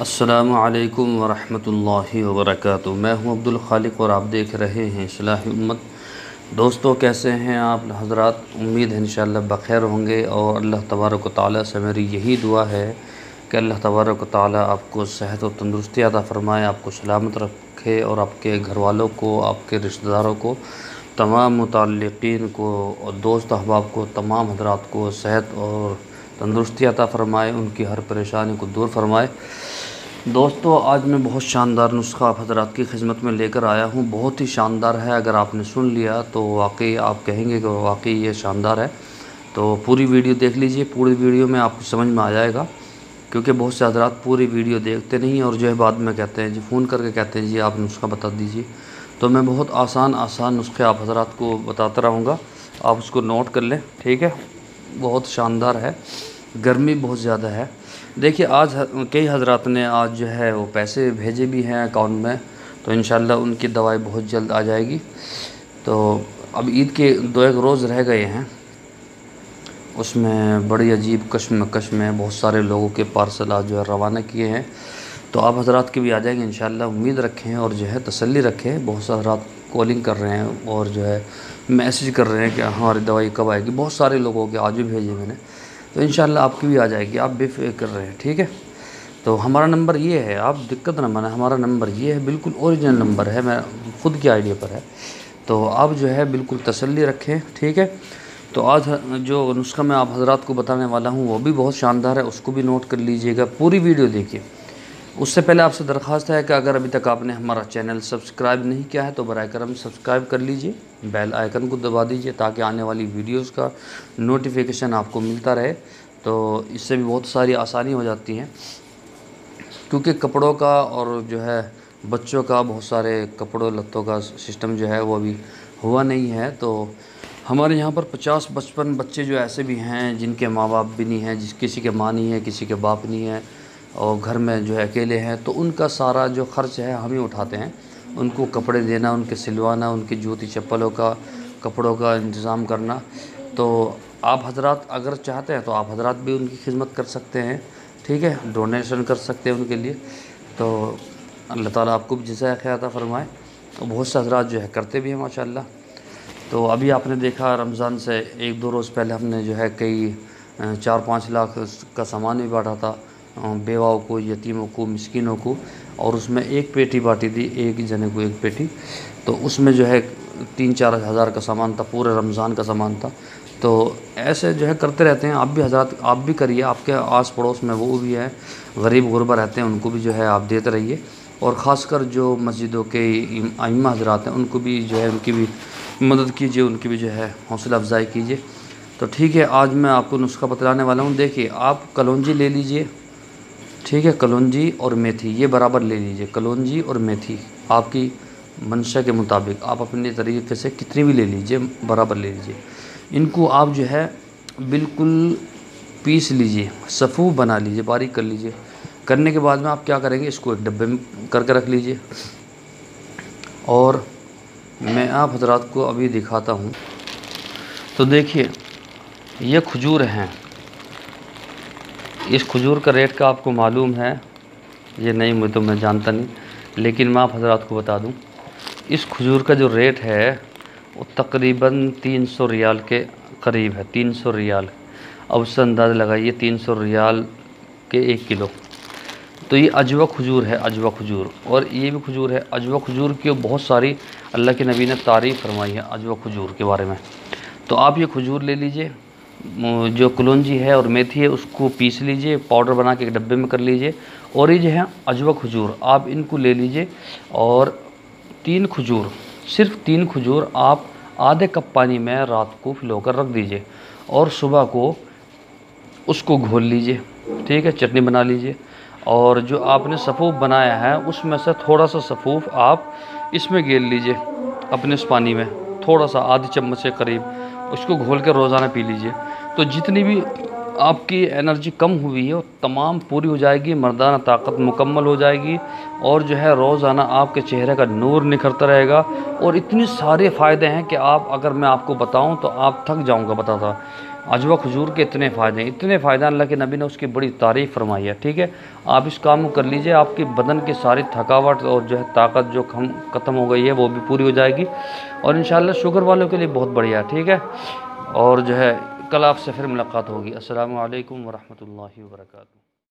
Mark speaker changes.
Speaker 1: अस्सलामु अलैकुम वरहमतुल्लाहि वबरकातुहू। मैं हूं अब्दुल खालिक और आप देख रहे हैं इस्लाही उम्मत। दोस्तों, कैसे हैं आप हज़रात? उम्मीद है इंशाअल्लाह बख़ैर होंगे और अल्लाह तबारक व तआला से मेरी यही दुआ है कि अल्लाह तबारक व तआला आपको सेहत और तंदुरुस्ती अता फ़रमाए, आपको सलामत रखे और आपके घर वालों को, आपके रिश्तेदारों को, तमाम मुतल्लिक़ीन को और दोस्त अहबाब को, तमाम हज़रात को सेहत और तंदुरुस्ती अता फ़रमाए, उनकी हर परेशानी को दूर फ़रमाए। दोस्तों, आज मैं बहुत शानदार नुस्खा आप हज़रात की खिदमत में लेकर आया हूँ। बहुत ही शानदार है। अगर आपने सुन लिया तो वाकई आप कहेंगे कि वाकई ये शानदार है। तो पूरी वीडियो देख लीजिए। पूरी वीडियो में आपको समझ में आ जाएगा, क्योंकि बहुत से हज़रात पूरी वीडियो देखते नहीं और जो है बाद में कहते हैं जी, फ़ोन करके कहते हैं जी आप नुस्खा बता दीजिए। तो मैं बहुत आसान नुस्खे आप हज़रात को बताता रहूँगा, आप उसको नोट कर लें, ठीक है। बहुत शानदार है। गर्मी बहुत ज़्यादा है। देखिए, आज कई हज़रात ने आज जो है वो पैसे भेजे भी हैं अकाउंट में, तो इंशाल्लाह उनकी दवाई बहुत जल्द आ जाएगी। तो अब ईद के 2-1 रोज़ रह गए हैं, उसमें बड़ी अजीब कश्मकश में बहुत सारे लोगों के पार्सल आज जो है रवाना किए हैं। तो आप हज़रात के भी आ जाएंगे इंशाल्लाह। उम्मीद रखें और जो है तसल्ली रखें। बहुत सारे हज़रात कॉलिंग कर रहे हैं और जो है मैसेज कर रहे हैं कि हमारी दवाई कब आएगी। बहुत सारे लोगों के आज भी भेजे मैंने, तो इंशाल्लाह आपकी भी आ जाएगी, आप बेफ़िक्र रहें, ठीक है। तो हमारा नंबर ये है, आप दिक्कत ना माने, हमारा नंबर ये है, बिल्कुल ओरिजिनल नंबर है, मैं ख़ुद की आइडिया पर है। तो आप जो है बिल्कुल तसल्ली रखें, ठीक है। तो आज जो नुस्खा मैं आप हज़रात को बताने वाला हूँ वो भी बहुत शानदार है, उसको भी नोट कर लीजिएगा, पूरी वीडियो देखिए। उससे पहले आपसे दरख्वास्त है कि अगर अभी तक आपने हमारा चैनल सब्सक्राइब नहीं किया है तो बराए करम सब्सक्राइब कर लीजिए, बेल आइकन को दबा दीजिए ताकि आने वाली वीडियोस का नोटिफिकेशन आपको मिलता रहे। तो इससे भी बहुत सारी आसानी हो जाती हैं, क्योंकि कपड़ों का और जो है बच्चों का बहुत सारे कपड़ों लत्तों का सिस्टम जो है वो अभी हुआ नहीं है। तो हमारे यहाँ पर 50-55 बच्चे जो ऐसे भी हैं जिनके माँ बाप भी नहीं हैं, किसी के माँ नहीं है, किसी के बाप नहीं है और घर में जो है अकेले हैं, तो उनका सारा जो ख़र्च है हम ही उठाते हैं। उनको कपड़े देना, उनके सिलवाना, उनकी जूती चप्पलों का, कपड़ों का इंतज़ाम करना। तो आप हज़रात अगर चाहते हैं तो आप हज़रात भी उनकी खिदमत कर सकते हैं, ठीक है, डोनेशन कर सकते हैं उनके लिए। तो अल्लाह ताला आपको भी जज़ाए खैर अता फ़रमाए। तो बहुत से हज़रात जो है करते भी हैं माशाअल्लाह। तो अभी आपने देखा रमज़ान से 1-2 रोज़ पहले हमने जो है कई 4-5 लाख का सामान भी बांटा था, बेवाओं को, यतीमों को, मिस्किनों को, और उसमें एक पेटी बांटी थी, एक जने को एक पेटी। तो उसमें जो है 3-4 हज़ार का सामान था, पूरे रमज़ान का सामान था। तो ऐसे जो है करते रहते हैं। आप भी हज़रात आप भी करिए, आपके आस पड़ोस में वो भी है गरीब गुरबा रहते हैं, उनको भी जो है आप देते रहिए। और ख़ासकर जो मस्जिदों के इमाम हज़रात हैं उनको भी जो है उनकी भी मदद कीजिए, उनकी भी जो है हौसला अफजाई कीजिए। तो ठीक है, आज मैं आपको नुस्खा बतलाने वाला हूँ। देखिए, आप कलौंजी ले लीजिए, ठीक है, कलौंजी और मेथी ये बराबर ले लीजिए। कलौंजी और मेथी आपकी मंशा के मुताबिक आप अपने तरीके से कितनी भी ले लीजिए, बराबर ले लीजिए। इनको आप जो है बिल्कुल पीस लीजिए, सफ़ूफ बना लीजिए, बारीक कर लीजिए। करने के बाद में आप क्या करेंगे, इसको एक डब्बे में करके रख लीजिए। और मैं आप हज़रात को अभी दिखाता हूँ। तो देखिए, ये खजूर हैं। इस खजूर का रेट का आपको मालूम है? ये नहीं, मैं तो मैं जानता नहीं, लेकिन मैं आप हज़रात को बता दूँ, इस खजूर का जो रेट है वो तकरीबन 300 रियाल के करीब है। 300 रियाल, अब उससे अंदाज़ा लगाइए, 300 रियाल के 1 किलो। तो ये अजवा खजूर है, अजवा खजूर। और ये भी खजूर है। अजवा खजूर की बहुत सारी अल्लाह के नबी ने तारीफ़ फरमाई है अजवा खजूर के बारे में। तो आप ये खजूर ले लीजिए, जो कलौंजी है और मेथी है उसको पीस लीजिए, पाउडर बना के एक डब्बे में कर लीजिए। और ये जो है अजवा खजूर, आप इनको ले लीजिए। और 3 खजूर, सिर्फ 3 खजूर आप आधे कप पानी में रात को भिगोकर रख दीजिए और सुबह को उसको घोल लीजिए, ठीक है, चटनी बना लीजिए। और जो आपने सफ़ूफ बनाया है उसमें से थोड़ा सा सफ़ूफ आप इसमें गेल लीजिए, अपने उस पानी में थोड़ा सा, आधी चम्मच के करीब, उसको घोल कर रोज़ाना पी लीजिए। तो जितनी भी आपकी एनर्जी कम हुई है वो तमाम पूरी हो जाएगी, मर्दाना ताकत मुकम्मल हो जाएगी। और जो है रोज़ाना आपके चेहरे का नूर निखरता रहेगा। और इतने सारे फ़ायदे हैं कि आप, अगर मैं आपको बताऊं तो आप थक जाऊंगा बताता। अजवा खजूर के इतने फ़ायदे अल्लाह के नबी ने उसकी बड़ी तारीफ़ फरमाई है। ठीक है, आप इस काम को कर लीजिए, आपकी बदन की सारी थकावट और जो है ताकत जो ख़त्म हो गई है वो भी पूरी हो जाएगी, और इंशाल्लाह शुगर वालों के लिए बहुत बढ़िया। ठीक है, और जो है कल आपसे फिर मुलाकात होगी। अस्सलामु अलैकुम वरहमतुल्लाहि वबरकातुहू।